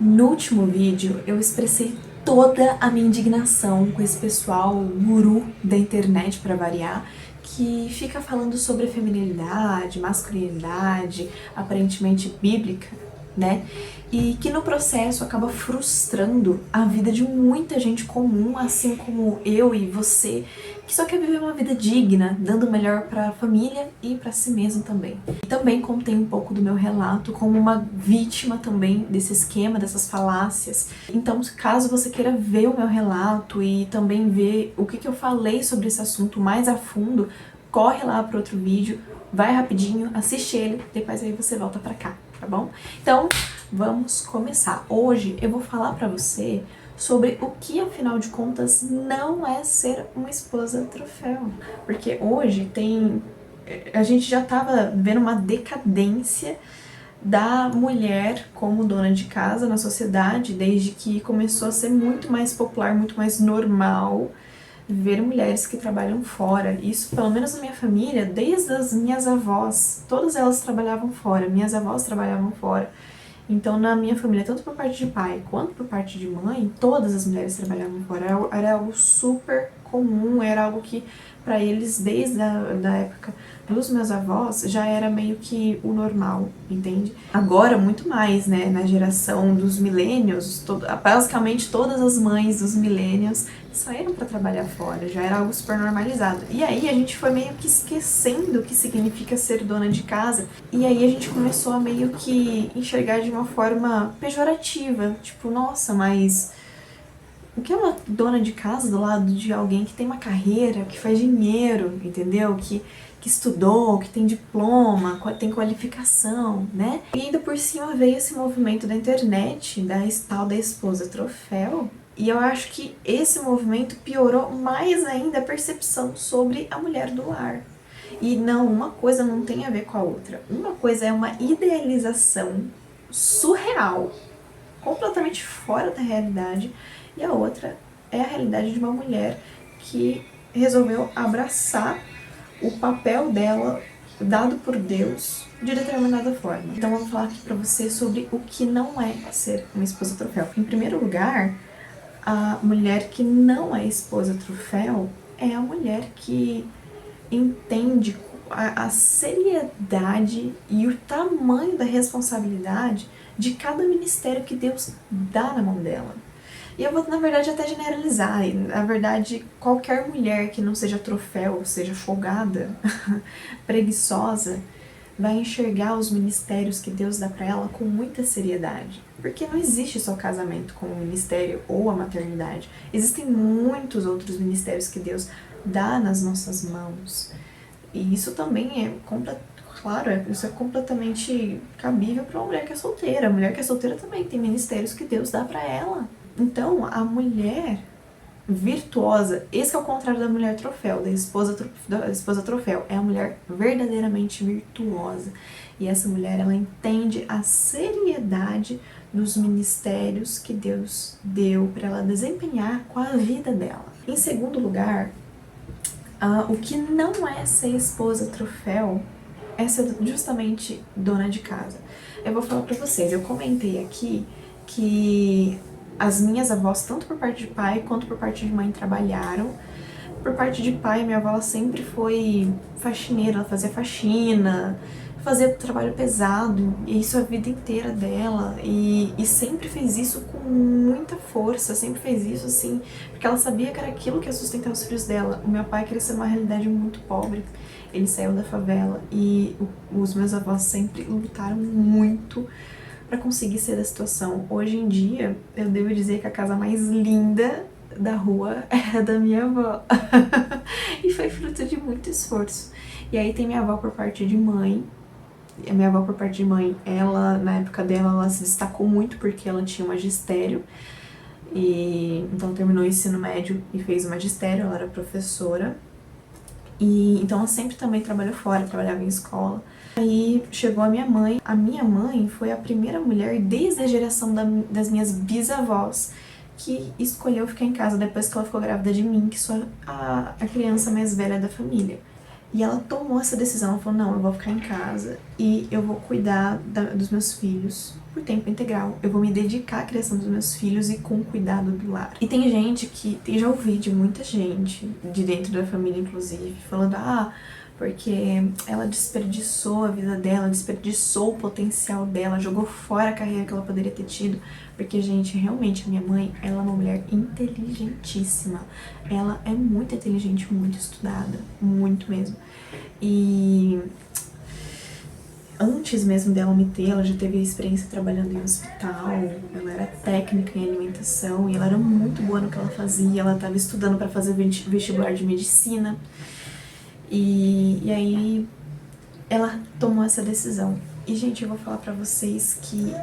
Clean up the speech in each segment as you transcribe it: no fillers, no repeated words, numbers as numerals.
No último vídeo, eu expressei toda a minha indignação com esse pessoal guru da internet, para variar, que fica falando sobre feminilidade, masculinidade, aparentemente bíblica, né? E que no processo acaba frustrando a vida de muita gente comum, assim como eu e você, que só quer viver uma vida digna, dando o melhor para a família e para si mesmo também. E também contei um pouco do meu relato como uma vítima também desse esquema, dessas falácias. Então, caso você queira ver o meu relato e também ver o que eu falei sobre esse assunto mais a fundo, corre lá para outro vídeo, vai rapidinho, assiste ele, depois aí você volta pra cá, tá bom? Então, vamos começar. Hoje eu vou falar pra você sobre o que, afinal de contas, não é ser uma esposa troféu. Porque hoje a gente já tava vendo uma decadência da mulher como dona de casa na sociedade, desde que começou a ser muito mais popular, muito mais normal ver mulheres que trabalham fora. Isso, pelo menos na minha família, desde as minhas avós, todas elas trabalhavam fora, minhas avós trabalhavam fora. Então, na minha família, tanto por parte de pai quanto por parte de mãe, todas as mulheres trabalhavam fora. Era algo super comum, era algo que, para eles, desde da época dos meus avós, já era meio que o normal, entende? Agora, muito mais, né? Na geração dos millennials, basicamente todas as mães dos millennials saíram para trabalhar fora, já era algo super normalizado. E aí a gente foi meio que esquecendo o que significa ser dona de casa, e aí a gente começou a meio que enxergar de uma forma pejorativa, tipo, nossa, mas o que é uma dona de casa do lado de alguém que tem uma carreira, que faz dinheiro, entendeu? Que estudou, que tem diploma, tem qualificação, né? E ainda por cima veio esse movimento da internet, da tal da esposa troféu, e eu acho que esse movimento piorou mais ainda a percepção sobre a mulher do lar. E não, uma coisa não tem a ver com a outra. Uma coisa é uma idealização surreal, completamente fora da realidade, e a outra é a realidade de uma mulher que resolveu abraçar o papel dela dado por Deus de determinada forma. Então eu vou falar aqui pra você sobre o que não é ser uma esposa troféu. Em primeiro lugar, a mulher que não é esposa troféu é a mulher que entende a seriedade e o tamanho da responsabilidade de cada ministério que Deus dá na mão dela. E eu vou, na verdade, até generalizar. Na verdade, qualquer mulher que não seja troféu, seja folgada, preguiçosa, vai enxergar os ministérios que Deus dá para ela com muita seriedade. Porque não existe só o casamento como ministério ou a maternidade. Existem muitos outros ministérios que Deus dá nas nossas mãos. E isso também é claro, isso é completamente cabível para uma mulher que é solteira. A mulher que é solteira também tem ministérios que Deus dá para ela. Então, a mulher virtuosa, esse é o contrário da mulher troféu, da esposa troféu, é a mulher verdadeiramente virtuosa. E essa mulher, ela entende a seriedade dos ministérios que Deus deu para ela desempenhar com a vida dela. Em segundo lugar, o que não é ser esposa troféu é ser justamente dona de casa. Eu vou falar pra vocês, eu comentei aqui que as minhas avós, tanto por parte de pai quanto por parte de mãe, trabalharam. Por parte de pai, minha avó ela sempre foi faxineira, ela fazia faxina, fazia trabalho pesado, e isso a vida inteira dela, e sempre fez isso com muita força, sempre fez isso assim, porque ela sabia que era aquilo que ia sustentar os filhos dela. O meu pai cresceu numa realidade muito pobre, ele saiu da favela, e os meus avós sempre lutaram muito para conseguir sair da situação. Hoje em dia, eu devo dizer que a casa mais linda da rua é da minha avó. E foi fruto de muito esforço. E aí tem minha avó por parte de mãe. E a minha avó por parte de mãe, ela, na época dela, ela se destacou muito porque ela tinha um magistério. E então terminou o ensino médio e fez o magistério, ela era professora. E então ela sempre também trabalhou fora, trabalhava em escola. Aí chegou a minha mãe. A minha mãe foi a primeira mulher desde a geração das minhas bisavós que escolheu ficar em casa depois que ela ficou grávida de mim, que sou a criança mais velha da família. E ela tomou essa decisão, ela falou, não, eu vou ficar em casa e eu vou cuidar dos meus filhos por tempo integral. Eu vou me dedicar à criação dos meus filhos e com o cuidado do lar. E tem gente que, já ouvi de muita gente, de dentro da família inclusive, falando, porque ela desperdiçou a vida dela, desperdiçou o potencial dela, jogou fora a carreira que ela poderia ter tido. Porque, gente, realmente, a minha mãe, ela é uma mulher inteligentíssima. Ela é muito inteligente, muito estudada, muito mesmo. E antes mesmo dela me ter, ela já teve experiência trabalhando em hospital, ela era técnica em alimentação e ela era muito boa no que ela fazia, ela estava estudando para fazer vestibular de medicina. E aí ela tomou essa decisão. E, gente, eu vou falar pra vocês que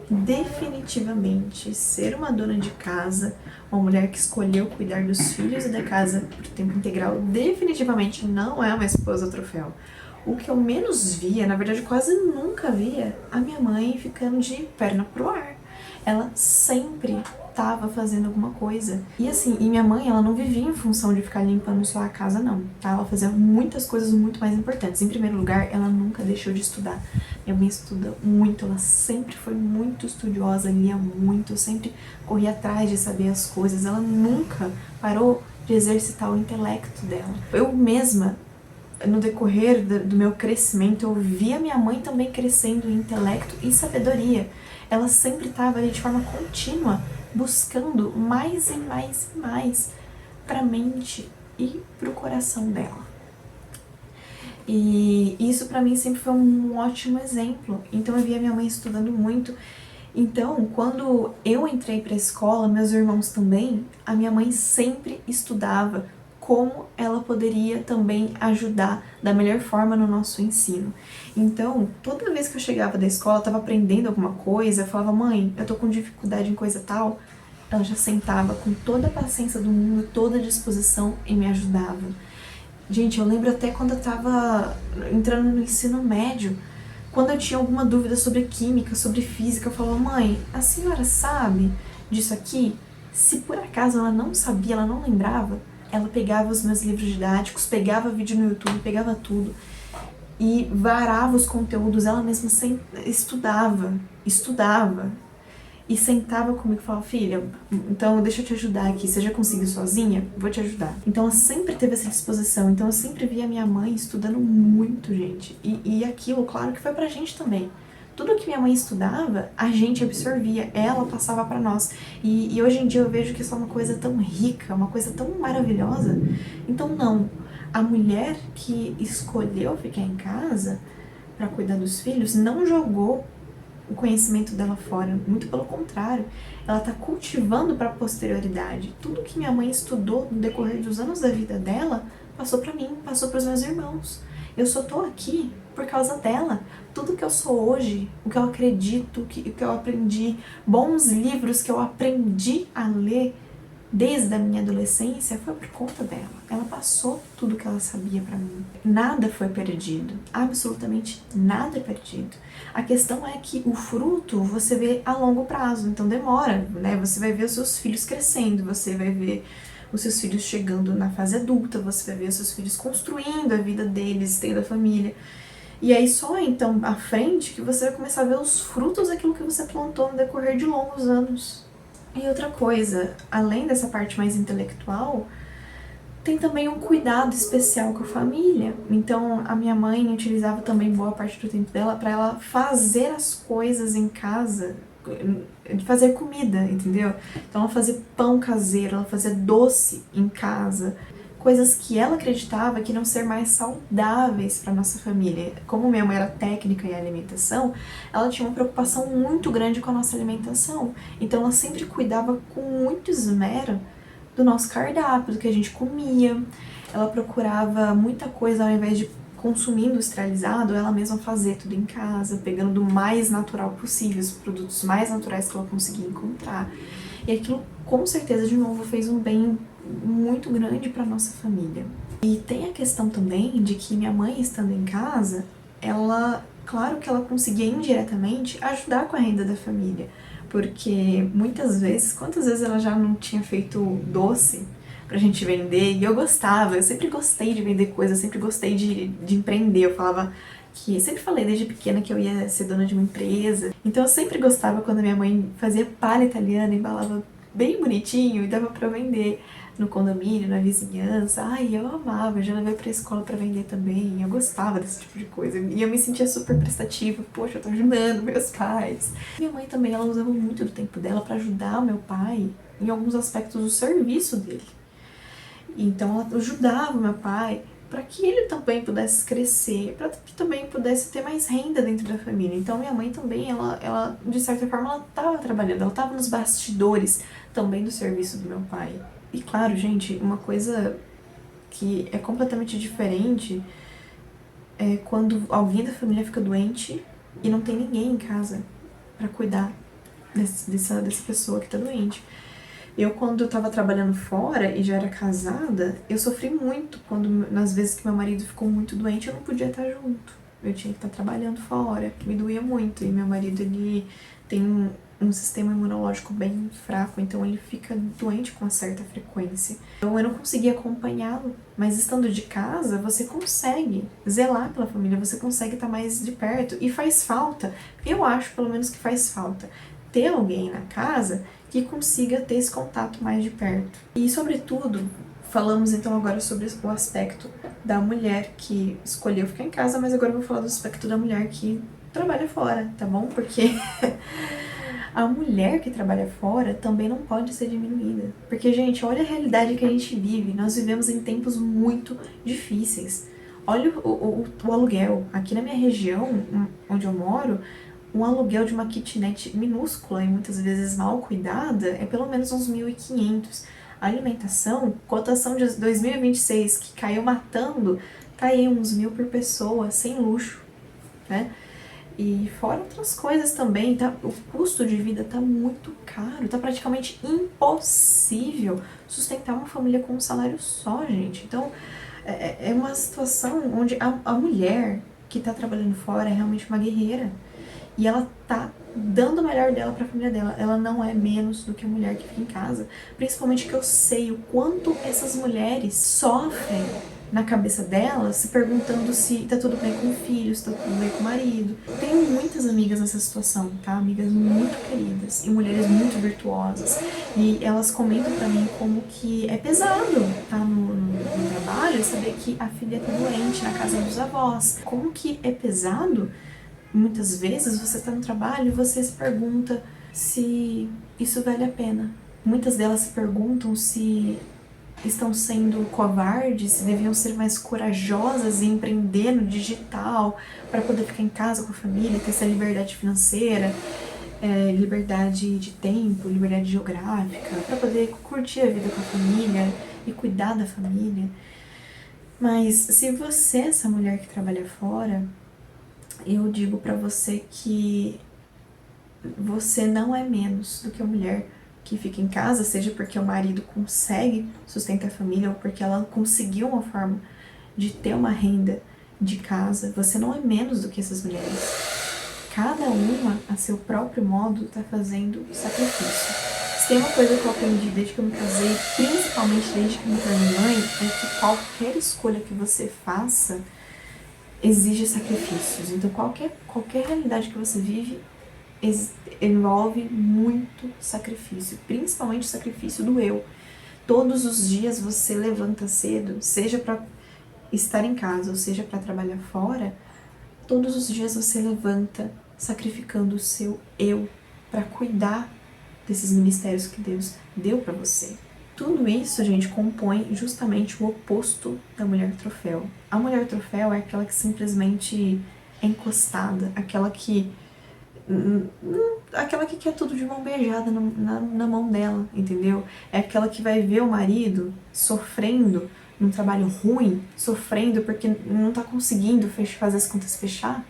definitivamente ser uma dona de casa, uma mulher que escolheu cuidar dos filhos e da casa por tempo integral, definitivamente não é uma esposa troféu. O que eu menos via, na verdade quase nunca via, a minha mãe ficando de perna pro ar. Ela sempre tava fazendo alguma coisa. E assim, minha mãe, ela não vivia em função de ficar limpando só a casa, não, tá? Ela fazia muitas coisas muito mais importantes. Em primeiro lugar, ela nunca deixou de estudar. Minha mãe estuda muito, ela sempre foi muito estudiosa, lia muito, sempre corria atrás de saber as coisas. Ela nunca parou de exercitar o intelecto dela. Eu mesma, no decorrer do meu crescimento, eu via minha mãe também crescendo em intelecto e sabedoria. Ela sempre estava ali de forma contínua, buscando mais e mais e mais para a mente e para o coração dela. E isso para mim sempre foi um ótimo exemplo. Então eu via minha mãe estudando muito. Então, quando eu entrei para a escola, meus irmãos também, a minha mãe sempre estudava como ela poderia também ajudar da melhor forma no nosso ensino. Então, toda vez que eu chegava da escola, eu estava aprendendo alguma coisa, eu falava, mãe, eu tô com dificuldade em coisa tal, ela já sentava com toda a paciência do mundo, toda a disposição e me ajudava. Gente, eu lembro até quando eu tava entrando no ensino médio, quando eu tinha alguma dúvida sobre química, sobre física, eu falava, mãe, a senhora sabe disso aqui? Se por acaso ela não sabia, ela não lembrava, ela pegava os meus livros didáticos, pegava vídeo no YouTube, pegava tudo e varava os conteúdos, ela mesma estudava e sentava comigo e falava, filha, então deixa eu te ajudar aqui, você já conseguiu sozinha? Vou te ajudar. Então ela sempre teve essa disposição, então eu sempre via minha mãe estudando muito, gente, e aquilo, claro que foi pra gente também. Tudo que minha mãe estudava, a gente absorvia, ela passava pra nós. E hoje em dia eu vejo que isso é uma coisa tão rica, uma coisa tão maravilhosa. Então não, a mulher que escolheu ficar em casa pra cuidar dos filhos não jogou o conhecimento dela fora, muito pelo contrário, ela tá cultivando para a posterioridade. Tudo que minha mãe estudou no decorrer dos anos da vida dela, passou para mim, passou para os meus irmãos. Eu só tô aqui por causa dela. Tudo que eu sou hoje, o que eu acredito, o que eu aprendi, bons livros que eu aprendi a ler desde a minha adolescência, foi por conta dela. Ela passou tudo que ela sabia pra mim. Nada foi perdido. Absolutamente nada é perdido. A questão é que o fruto você vê a longo prazo, então demora, né? Você vai ver os seus filhos crescendo, você vai ver os seus filhos chegando na fase adulta, você vai ver os seus filhos construindo a vida deles, tendo a família. E aí só então à frente que você vai começar a ver os frutos daquilo que você plantou no decorrer de longos anos. E outra coisa, além dessa parte mais intelectual, tem também um cuidado especial com a família. Então, a minha mãe utilizava também boa parte do tempo dela para ela fazer as coisas em casa, fazer comida, entendeu? Então, ela fazia pão caseiro, ela fazia doce em casa, coisas que ela acreditava que iam ser mais saudáveis para nossa família. Como minha mãe era técnica em alimentação, ela tinha uma preocupação muito grande com a nossa alimentação. Então ela sempre cuidava com muito esmero do nosso cardápio, do que a gente comia. Ela procurava muita coisa, ao invés de consumir industrializado, ela mesma fazia tudo em casa, pegando do mais natural possível, os produtos mais naturais que ela conseguia encontrar. E aquilo, com certeza, de novo, fez um bem muito grande para nossa família. E tem a questão também de que minha mãe, estando em casa, ela, claro que ela conseguia indiretamente ajudar com a renda da família, porque muitas vezes, quantas vezes ela já não tinha feito doce pra gente vender, e eu sempre gostei de vender coisas, eu sempre gostei de empreender, eu falava que, sempre falei desde pequena que eu ia ser dona de uma empresa, então eu sempre gostava quando minha mãe fazia palha italiana, embalava bem bonitinho e dava pra vender no condomínio, na vizinhança. Ai, eu amava, eu já levei pra escola pra vender também, eu gostava desse tipo de coisa. E eu me sentia super prestativa, poxa, eu tô ajudando meus pais. Minha mãe também, ela usava muito do tempo dela pra ajudar o meu pai em alguns aspectos do serviço dele. Então ela ajudava o meu pai para que ele também pudesse crescer, para que também pudesse ter mais renda dentro da família. Então minha mãe também, ela de certa forma, ela estava trabalhando, ela estava nos bastidores também do serviço do meu pai. E claro, gente, uma coisa que é completamente diferente é quando alguém da família fica doente e não tem ninguém em casa para cuidar dessa pessoa que tá doente. Eu, quando eu tava trabalhando fora e já era casada, eu sofri muito quando, nas vezes que meu marido ficou muito doente, eu não podia estar junto. Eu tinha que estar trabalhando fora, que me doía muito. E meu marido, ele tem um sistema imunológico bem fraco, então ele fica doente com uma certa frequência. Então eu não conseguia acompanhá-lo, mas estando de casa, você consegue zelar pela família, você consegue estar mais de perto. E faz falta, eu acho pelo menos que faz falta, ter alguém na casa que consiga ter esse contato mais de perto. E, sobretudo, falamos então agora sobre o aspecto da mulher que escolheu ficar em casa, mas agora eu vou falar do aspecto da mulher que trabalha fora, tá bom? Porque a mulher que trabalha fora também não pode ser diminuída. Porque, gente, olha a realidade que a gente vive. Nós vivemos em tempos muito difíceis. Olha o aluguel. Aqui na minha região, onde eu moro, um aluguel de uma kitnet minúscula e muitas vezes mal cuidada é pelo menos uns 1.500. A alimentação, cotação de 2026, que caiu matando, tá aí uns 1.000 por pessoa, sem luxo, né? E fora outras coisas também, tá? O custo de vida tá muito caro, tá praticamente impossível sustentar uma família com um salário só, gente. Então, é uma situação onde a mulher que tá trabalhando fora é realmente uma guerreira. E ela tá dando o melhor dela pra família dela. Ela não é menos do que a mulher que fica em casa. Principalmente que eu sei o quanto essas mulheres sofrem na cabeça delas, se perguntando se tá tudo bem com o filho, se tá tudo bem com o marido. Tenho muitas amigas nessa situação, tá? Amigas muito queridas e mulheres muito virtuosas. E elas comentam pra mim como que é pesado tá no trabalho saber que a filha tá doente na casa dos avós. Como que é pesado. Muitas vezes você está no trabalho e você se pergunta se isso vale a pena. Muitas delas se perguntam se estão sendo covardes, se deviam ser mais corajosas e empreender no digital para poder ficar em casa com a família, ter essa liberdade financeira, liberdade de tempo, liberdade geográfica, para poder curtir a vida com a família e cuidar da família. Mas se você é essa mulher que trabalha fora, eu digo pra você que você não é menos do que a mulher que fica em casa, seja porque o marido consegue sustentar a família ou porque ela conseguiu uma forma de ter uma renda de casa. Você não é menos do que essas mulheres. Cada uma, a seu próprio modo, tá fazendo sacrifício. Se tem uma coisa que eu aprendi desde que eu me casei, principalmente desde que eu me tornei mãe, é que qualquer escolha que você faça exige sacrifícios. Então, qualquer realidade que você vive envolve muito sacrifício, principalmente o sacrifício do eu. Todos os dias você levanta cedo, seja para estar em casa ou seja para trabalhar fora, todos os dias você levanta sacrificando o seu eu para cuidar desses ministérios que Deus deu para você. Tudo isso, gente, compõe justamente o oposto da mulher troféu. A mulher troféu é aquela que simplesmente é encostada, aquela que quer tudo de mão beijada na mão dela, entendeu? É aquela que vai ver o marido sofrendo num trabalho ruim, sofrendo porque não tá conseguindo fazer as contas fechar,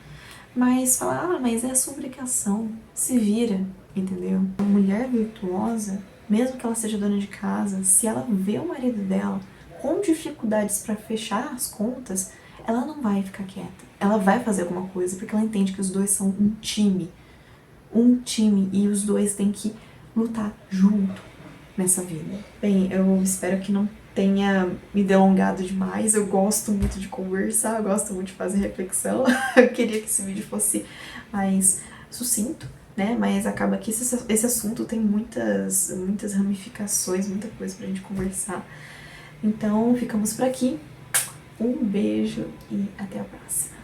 mas fala, mas é a sua obrigação, se vira, entendeu? A mulher virtuosa, mesmo que ela seja dona de casa, se ela vê o marido dela com dificuldades para fechar as contas, ela não vai ficar quieta. Ela vai fazer alguma coisa, porque ela entende que os dois são um time. E os dois têm que lutar junto nessa vida. Bem, eu espero que não tenha me delongado demais. Eu gosto muito de conversar, eu gosto muito de fazer reflexão. Eu queria que esse vídeo fosse mais sucinto, né? Mas acaba que esse assunto tem muitas ramificações, muita coisa pra gente conversar. Então, ficamos por aqui. Um beijo e até a próxima.